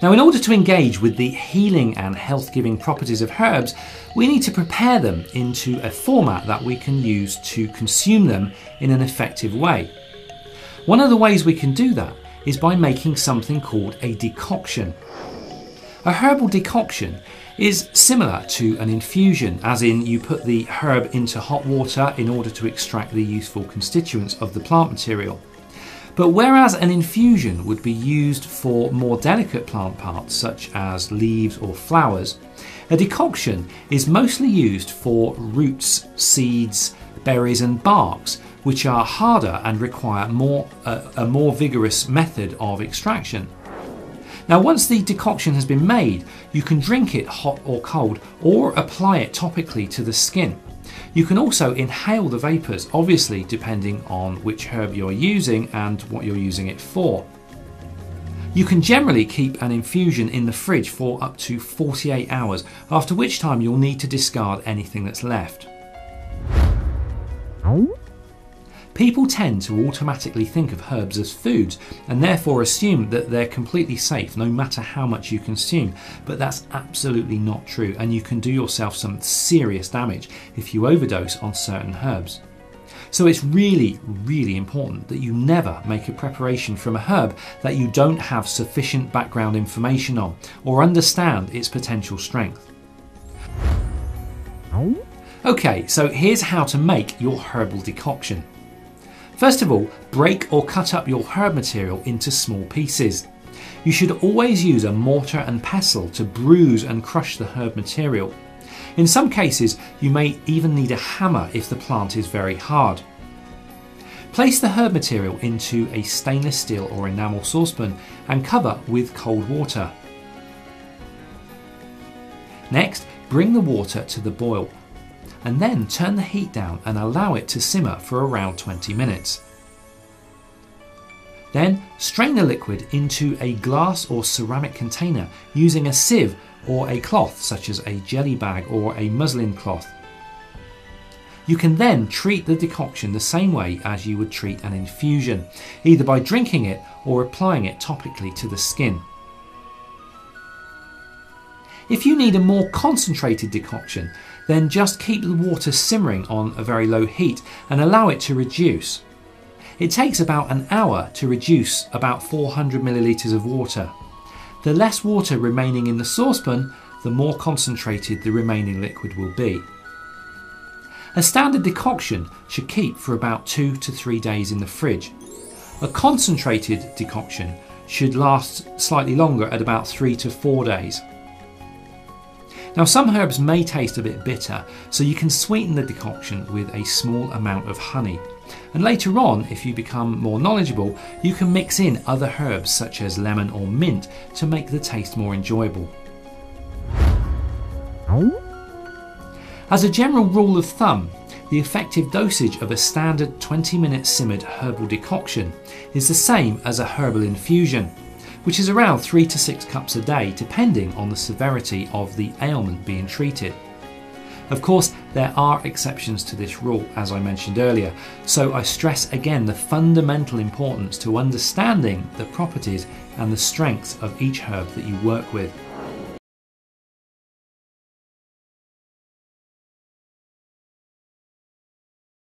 Now, in order to engage with the healing and health-giving properties of herbs, we need to prepare them into a format that we can use to consume them in an effective way. One of the ways we can do that is by making something called a decoction. A herbal decoction is similar to an infusion, as in you put the herb into hot water in order to extract the useful constituents of the plant material. But whereas an infusion would be used for more delicate plant parts such as leaves or flowers, a decoction is mostly used for roots, seeds, berries and barks, which are harder and require a more vigorous method of extraction. Now, once the decoction has been made, you can drink it hot or cold, or apply it topically to the skin. You can also inhale the vapours, obviously depending on which herb you're using and what you're using it for. You can generally keep an infusion in the fridge for up to 48 hours, after which time you'll need to discard anything that's left. People tend to automatically think of herbs as foods and therefore assume that they're completely safe no matter how much you consume, but that's absolutely not true, and you can do yourself some serious damage if you overdose on certain herbs. So it's really important that you never make a preparation from a herb that you don't have sufficient background information on or understand its potential strength. Okay, so here's how to make your herbal decoction. First of all, break or cut up your herb material into small pieces. You should always use a mortar and pestle to bruise and crush the herb material. In some cases, you may even need a hammer if the plant is very hard. Place the herb material into a stainless steel or enamel saucepan and cover with cold water. Next, bring the water to the boil, and then turn the heat down and allow it to simmer for around 20 minutes. Then strain the liquid into a glass or ceramic container using a sieve or a cloth such as a jelly bag or a muslin cloth. You can then treat the decoction the same way as you would treat an infusion, either by drinking it or applying it topically to the skin. If you need a more concentrated decoction, then just keep the water simmering on a very low heat and allow it to reduce. It takes about an hour to reduce about 400 millilitres of water. The less water remaining in the saucepan, the more concentrated the remaining liquid will be. A standard decoction should keep for about 2 to 3 days in the fridge. A concentrated decoction should last slightly longer at about 3 to 4 days. Now, some herbs may taste a bit bitter, so you can sweeten the decoction with a small amount of honey. And later on, if you become more knowledgeable, you can mix in other herbs such as lemon or mint to make the taste more enjoyable. As a general rule of thumb, the effective dosage of a standard 20-minute simmered herbal decoction is the same as a herbal infusion, which is around 3 to 6 cups a day depending on the severity of the ailment being treated. Of course, there are exceptions to this rule, as I mentioned earlier, so I stress again the fundamental importance to understanding the properties and the strengths of each herb that you work with.